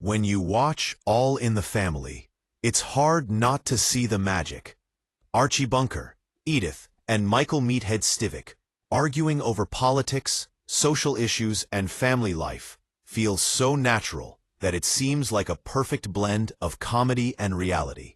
When you watch All in the Family, it's hard not to see the magic. Archie Bunker, Edith, and Michael Meathead Stivic, arguing over politics, social issues, and family life, feels so natural that it seems like a perfect blend of comedy and reality.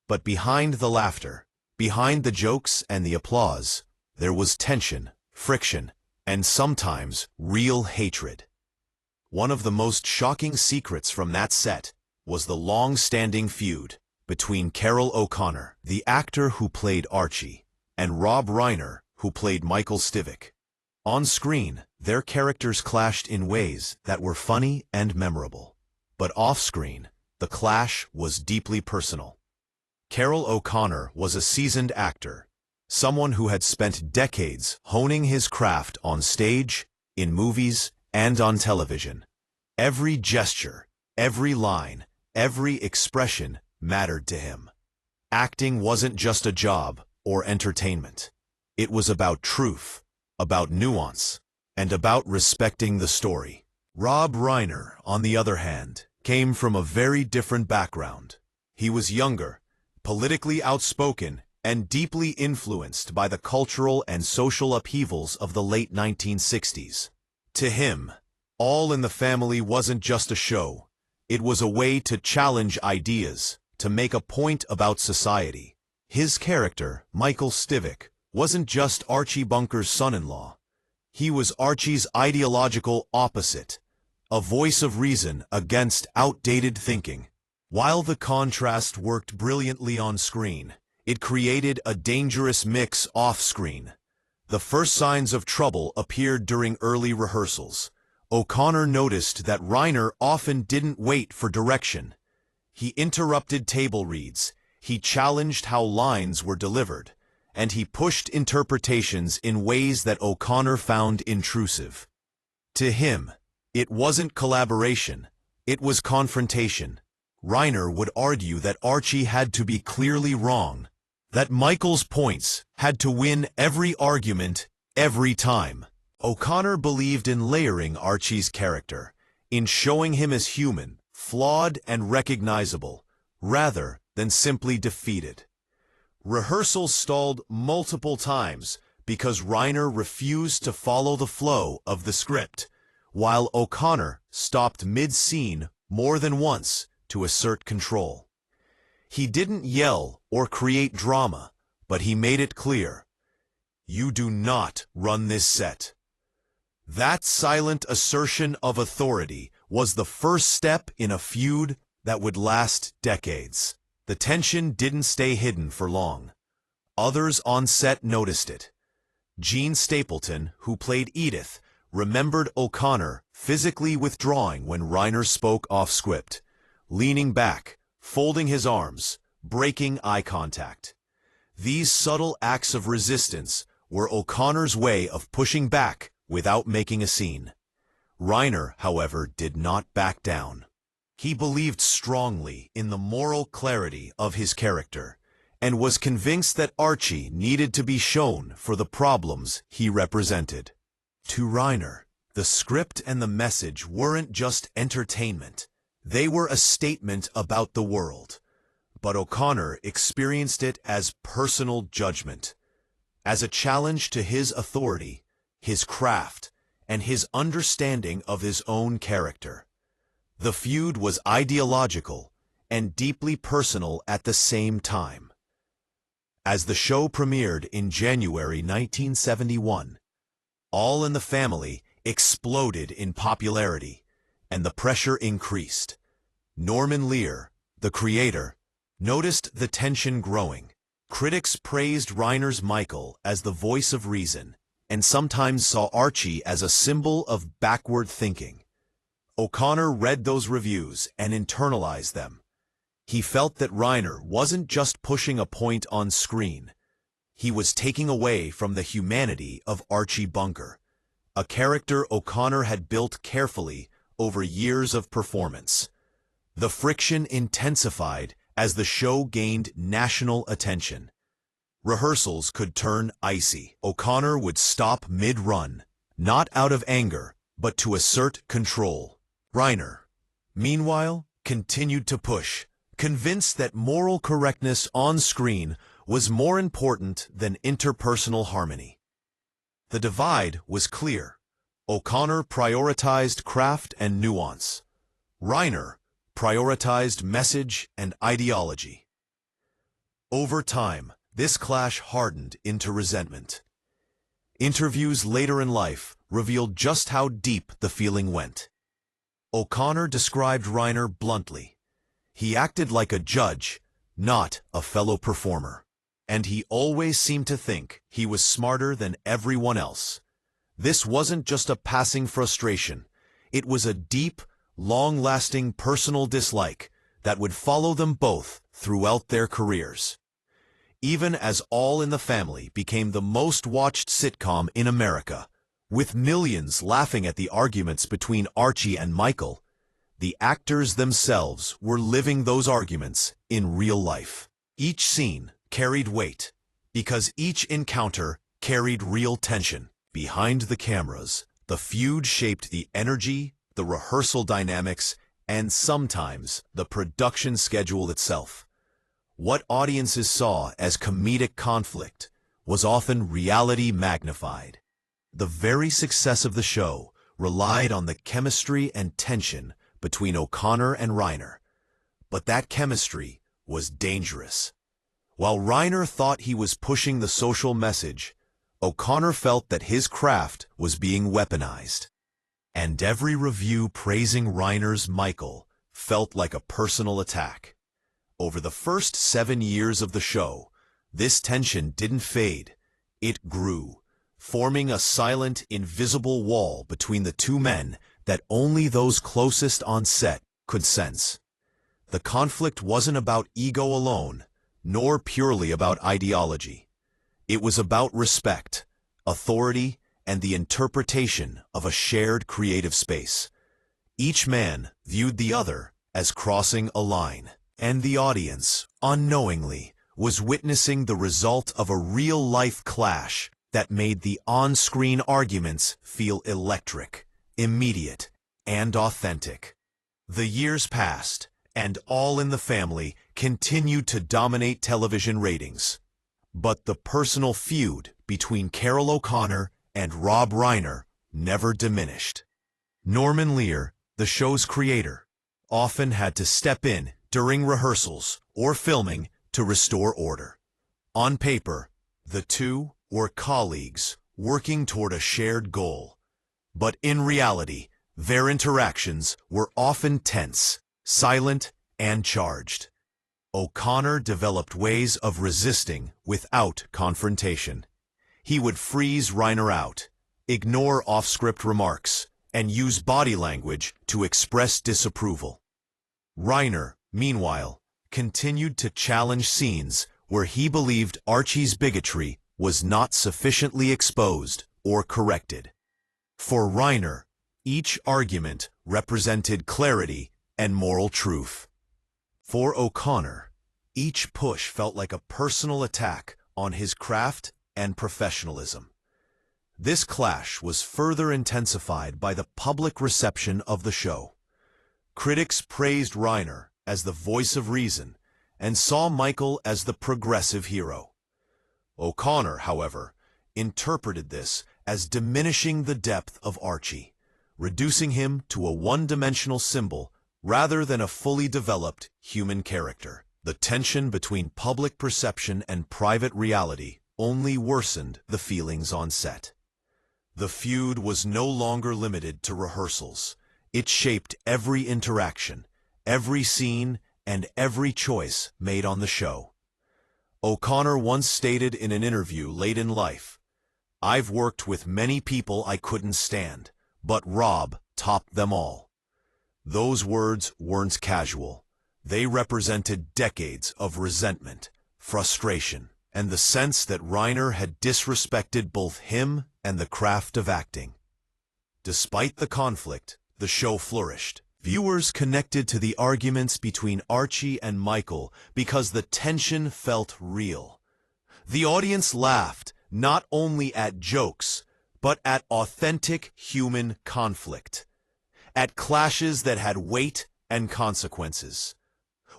But behind the laughter, behind the jokes and the applause, there was tension, friction, and sometimes real hatred. One of the most shocking secrets from that set was the long-standing feud between Carroll O'Connor, the actor who played Archie, and Rob Reiner, who played Michael Stivic. On screen, their characters clashed in ways that were funny and memorable. But off-screen, the clash was deeply personal. Carroll O'Connor was a seasoned actor, someone who had spent decades honing his craft on stage, in movies, and on television. Every gesture, every line, every expression mattered to him. Acting wasn't just a job or entertainment. It was about truth, about nuance, and about respecting the story. Rob Reiner, on the other hand, came from a very different background. He was younger, politically outspoken, and deeply influenced by the cultural and social upheavals of the late 1960s. To him, All in the Family wasn't just a show. It was a way to challenge ideas, to make a point about society. His character, Michael Stivic, wasn't just Archie Bunker's son-in-law. He was Archie's ideological opposite, a voice of reason against outdated thinking. While the contrast worked brilliantly on screen, it created a dangerous mix off-screen. The first signs of trouble appeared during early rehearsals. O'Connor noticed that Reiner often didn't wait for direction. He interrupted table reads, he challenged how lines were delivered, and he pushed interpretations in ways that O'Connor found intrusive. To him, it wasn't collaboration, it was confrontation. Reiner would argue that Archie had to be clearly wrong, that Michael's points had to win every argument, every time. O'Connor believed in layering Archie's character, in showing him as human, flawed and recognizable, rather than simply defeated. Rehearsals stalled multiple times because Reiner refused to follow the flow of the script, while O'Connor stopped mid-scene more than once to assert control. He didn't yell or create drama, but he made it clear, "You do not run this set." That silent assertion of authority was the first step in a feud that would last decades. The tension didn't stay hidden for long. Others on set noticed it. Jean Stapleton, who played Edith, remembered O'Connor physically withdrawing when Reiner spoke off-script, leaning back, folding his arms, breaking eye contact. These subtle acts of resistance were O'Connor's way of pushing back without making a scene. Reiner, however, did not back down. He believed strongly in the moral clarity of his character, and was convinced that Archie needed to be shown for the problems he represented. To Reiner, the script and the message weren't just entertainment. They were a statement about the world. But O'Connor experienced it as personal judgment, as a challenge to his authority, his craft, and his understanding of his own character. The feud was ideological and deeply personal at the same time. As the show premiered in January 1971, All in the Family exploded in popularity, and the pressure increased. Norman Lear, the creator, noticed the tension growing. Critics praised Reiner's Michael as the voice of reason, and sometimes saw Archie as a symbol of backward thinking. O'Connor read those reviews and internalized them. He felt that Reiner wasn't just pushing a point on screen. He was taking away from the humanity of Archie Bunker, a character O'Connor had built carefully over years of performance. The friction intensified as the show gained national attention. Rehearsals could turn icy. O'Connor would stop mid-run, not out of anger, but to assert control. Reiner, meanwhile, continued to push, convinced that moral correctness on screen was more important than interpersonal harmony. The divide was clear. O'Connor prioritized craft and nuance. Reiner prioritized message and ideology. Over time, this clash hardened into resentment. Interviews later in life revealed just how deep the feeling went. O'Connor described Reiner bluntly. He acted like a judge, not a fellow performer. And he always seemed to think he was smarter than everyone else. This wasn't just a passing frustration. It was a deep, long-lasting personal dislike that would follow them both throughout their careers. Even as All in the Family became the most-watched sitcom in America, with millions laughing at the arguments between Archie and Michael, the actors themselves were living those arguments in real life. Each scene carried weight, because each encounter carried real tension. Behind the cameras, the feud shaped the energy, the rehearsal dynamics, and sometimes the production schedule itself. What audiences saw as comedic conflict was often reality magnified. The very success of the show relied on the chemistry and tension between O'Connor and Reiner. But that chemistry was dangerous. While Reiner thought he was pushing the social message, O'Connor felt that his craft was being weaponized. And every review praising Reiner's Michael felt like a personal attack. Over the first 7 years of the show, this tension didn't fade. It grew, forming a silent, invisible wall between the two men that only those closest on set could sense. The conflict wasn't about ego alone, nor purely about ideology. It was about respect, authority, and the interpretation of a shared creative space. Each man viewed the other as crossing a line, and the audience, unknowingly, was witnessing the result of a real-life clash that made the on-screen arguments feel electric, immediate, and authentic. The years passed, and All in the Family continued to dominate television ratings. But the personal feud between Carol O'Connor and Rob Reiner never diminished. Norman Lear, the show's creator, often had to step in during rehearsals or filming to restore order. On paper, the two were colleagues working toward a shared goal. But in reality, their interactions were often tense, silent, and charged. O'Connor developed ways of resisting without confrontation. He would freeze Reiner out, ignore off-script remarks, and use body language to express disapproval. Reiner, meanwhile, continued to challenge scenes where he believed Archie's bigotry was not sufficiently exposed or corrected. For Reiner, each argument represented clarity and moral truth. For O'Connor, each push felt like a personal attack on his craft and professionalism. This clash was further intensified by the public reception of the show. Critics praised Reiner as the voice of reason and saw Michael as the progressive hero. O'Connor, however, interpreted this as diminishing the depth of Archie, reducing him to a one-dimensional symbol rather than a fully developed human character. The tension between public perception and private reality only worsened the feelings on set. The feud was no longer limited to rehearsals. It shaped every interaction, every scene, and every choice made on the show. O'Connor once stated in an interview late in life, "I've worked with many people I couldn't stand, but Rob topped them all." Those words weren't casual. They represented decades of resentment, frustration, and the sense that Reiner had disrespected both him and the craft of acting. Despite the conflict, the show flourished. Viewers connected to the arguments between Archie and Michael because the tension felt real. The audience laughed not only at jokes, but at authentic human conflict, at clashes that had weight and consequences.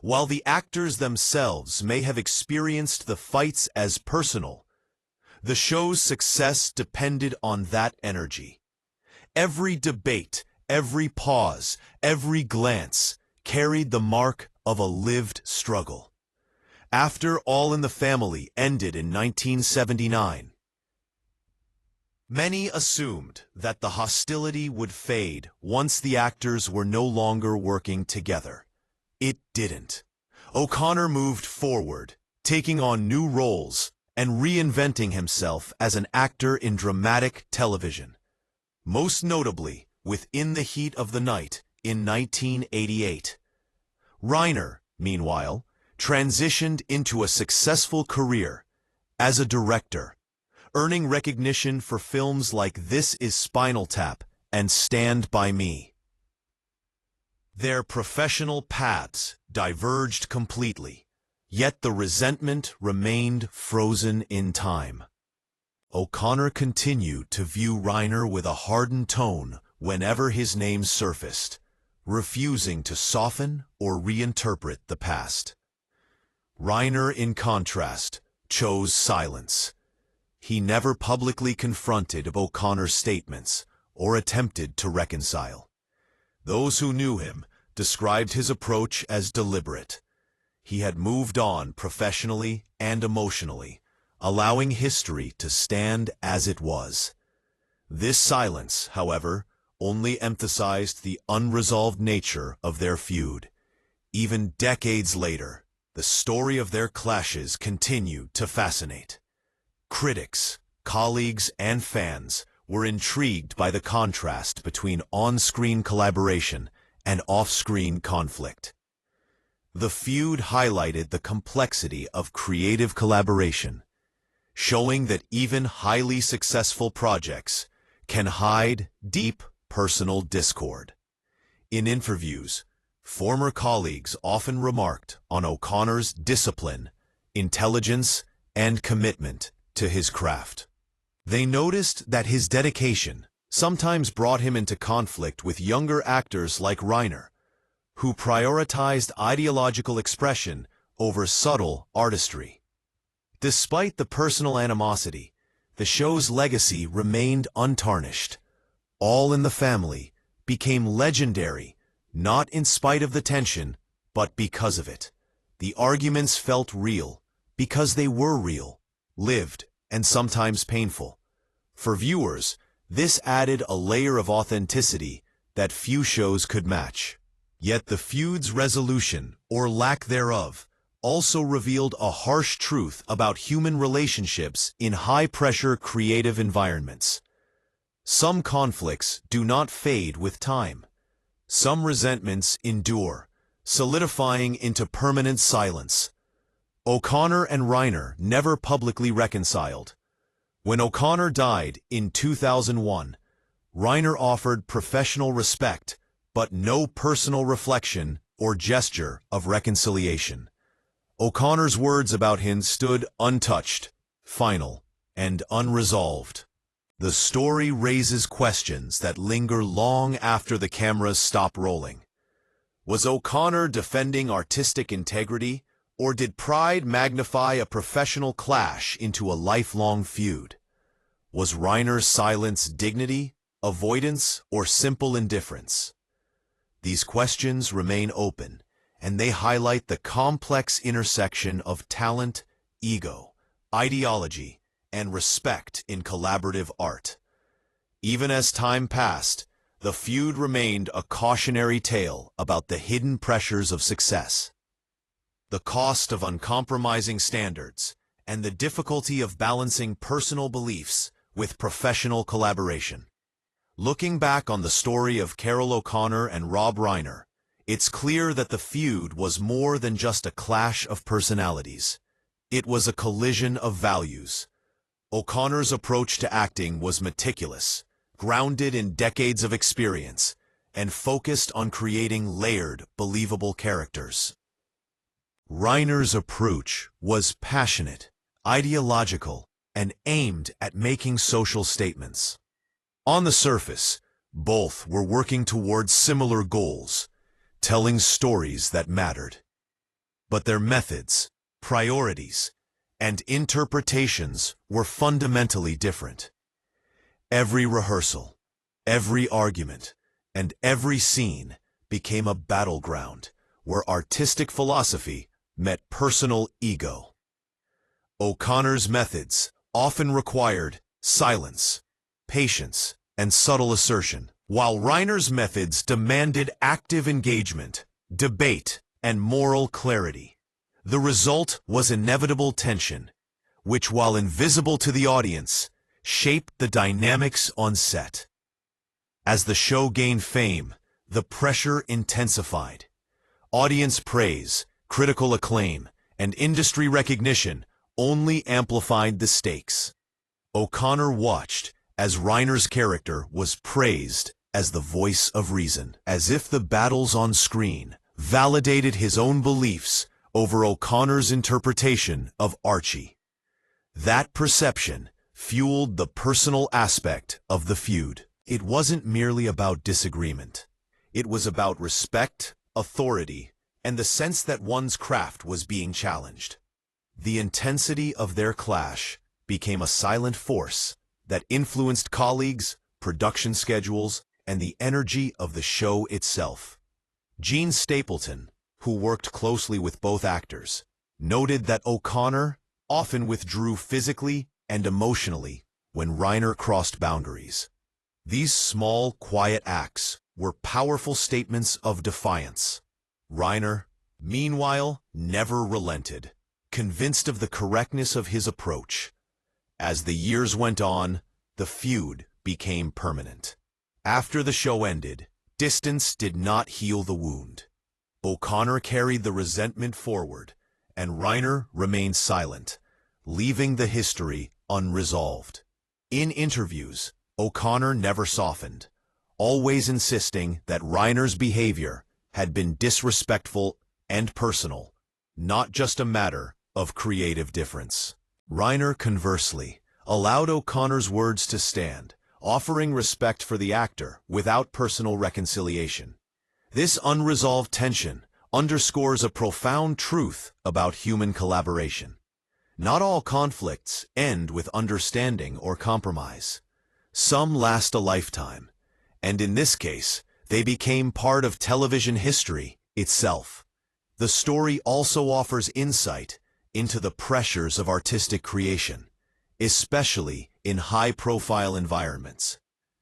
While the actors themselves may have experienced the fights as personal, the show's success depended on that energy. Every debate, every pause, every glance carried the mark of a lived struggle. After All in the Family ended in 1979, many assumed that the hostility would fade once the actors were no longer working together. It didn't. O'Connor moved forward, taking on new roles and reinventing himself as an actor in dramatic television. Most notably with In the Heat of the Night in 1988. Reiner, meanwhile, transitioned into a successful career as a director, earning recognition for films like This Is Spinal Tap and Stand By Me. Their professional paths diverged completely, yet the resentment remained frozen in time. O'Connor continued to view Reiner with a hardened tone whenever his name surfaced, refusing to soften or reinterpret the past. Reiner, in contrast, chose silence. He never publicly confronted O'Connor's statements or attempted to reconcile. Those who knew him described his approach as deliberate. He had moved on professionally and emotionally, allowing history to stand as it was. This silence, however, only emphasized the unresolved nature of their feud. Even decades later, the story of their clashes continued to fascinate. Critics, colleagues, and fans were intrigued by the contrast between on-screen collaboration and off-screen conflict. The feud highlighted the complexity of creative collaboration, showing that even highly successful projects can hide deep personal discord. In interviews, former colleagues often remarked on O'Connor's discipline, intelligence, and commitment to his craft. They noticed that his dedication sometimes brought him into conflict with younger actors like Reiner, who prioritized ideological expression over subtle artistry. Despite the personal animosity, the show's legacy remained untarnished. All in the Family became legendary, not in spite of the tension, but because of it. The arguments felt real, because they were real, lived, and sometimes painful. For viewers, this added a layer of authenticity that few shows could match. Yet the feud's resolution, or lack thereof, also revealed a harsh truth about human relationships in high-pressure creative environments. Some conflicts do not fade with time. Some resentments endure, solidifying into permanent silence. O'Connor and Reiner never publicly reconciled. When O'Connor died in 2001, Reiner offered professional respect, but no personal reflection or gesture of reconciliation. O'Connor's words about him stood untouched, final, and unresolved. The story raises questions that linger long after the cameras stop rolling. Was O'Connor defending artistic integrity, or did pride magnify a professional clash into a lifelong feud? Was Reiner's silence dignity, avoidance, or simple indifference? These questions remain open, and they highlight the complex intersection of talent, ego, ideology, and respect in collaborative art. Even as time passed, the feud remained a cautionary tale about the hidden pressures of success, the cost of uncompromising standards, and the difficulty of balancing personal beliefs with professional collaboration. Looking back on the story of Carol O'Connor and Rob Reiner, it's clear that the feud was more than just a clash of personalities. It was a collision of values. O'Connor's approach to acting was meticulous, grounded in decades of experience, and focused on creating layered, believable characters. Reiner's approach was passionate, ideological, and aimed at making social statements. On the surface, both were working towards similar goals: telling stories that mattered. But their methods, priorities, and interpretations were fundamentally different. Every rehearsal, every argument, and every scene became a battleground where artistic philosophy met personal ego. O'Connor's methods often required silence, patience, and subtle assertion, while Reiner's methods demanded active engagement, debate, and moral clarity. The result was inevitable tension, which, while invisible to the audience, shaped the dynamics on set. As the show gained fame, the pressure intensified. Audience praise, critical acclaim, and industry recognition only amplified the stakes. O'Connor watched as Reiner's character was praised as the voice of reason, as if the battles on screen validated his own beliefs over O'Connor's interpretation of Archie. That perception fueled the personal aspect of the feud. It wasn't merely about disagreement. It was about respect, authority, and the sense that one's craft was being challenged. The intensity of their clash became a silent force that influenced colleagues, production schedules, and the energy of the show itself. Gene Stapleton, who worked closely with both actors, noted that O'Connor often withdrew physically and emotionally when Reiner crossed boundaries. These small, quiet acts were powerful statements of defiance. Reiner, meanwhile, never relented, convinced of the correctness of his approach. As the years went on, the feud became permanent. After the show ended, distance did not heal the wound. O'Connor carried the resentment forward, and Reiner remained silent, leaving the history unresolved. In interviews, O'Connor never softened, always insisting that Reiner's behavior had been disrespectful and personal, not just a matter of creative difference. Reiner, conversely, allowed O'Connor's words to stand, offering respect for the actor without personal reconciliation. This unresolved tension underscores a profound truth about human collaboration. Not all conflicts end with understanding or compromise. Some last a lifetime, and in this case, they became part of television history itself. The story also offers insight into the pressures of artistic creation, especially in high-profile environments.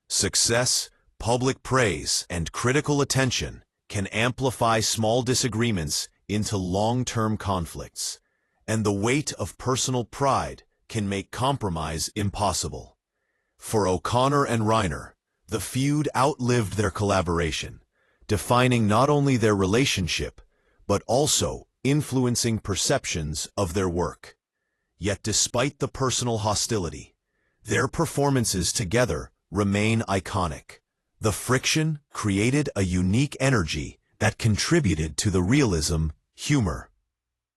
Success, public praise, and critical attention can amplify small disagreements into long-term conflicts, and the weight of personal pride can make compromise impossible. For O'Connor and Reiner, the feud outlived their collaboration, defining not only their relationship, but also influencing perceptions of their work. Yet despite the personal hostility, their performances together remain iconic. The friction created a unique energy that contributed to the realism, humor,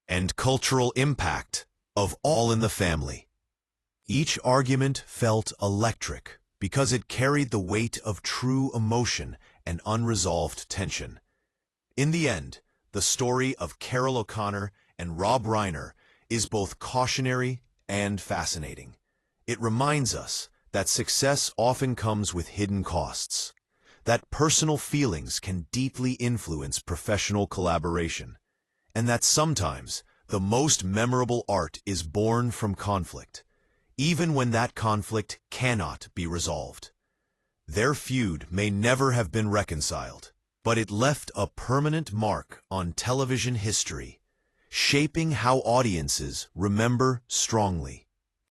and cultural impact of All in the Family. Each argument felt electric because it carried the weight of true emotion and unresolved tension. In the end, the story of Carroll O'Connor and Rob Reiner is both cautionary and fascinating. It reminds us that success often comes with hidden costs, that personal feelings can deeply influence professional collaboration, and that sometimes the most memorable art is born from conflict, even when that conflict cannot be resolved. Their feud may never have been reconciled, but it left a permanent mark on television history, shaping how audiences remember strongly.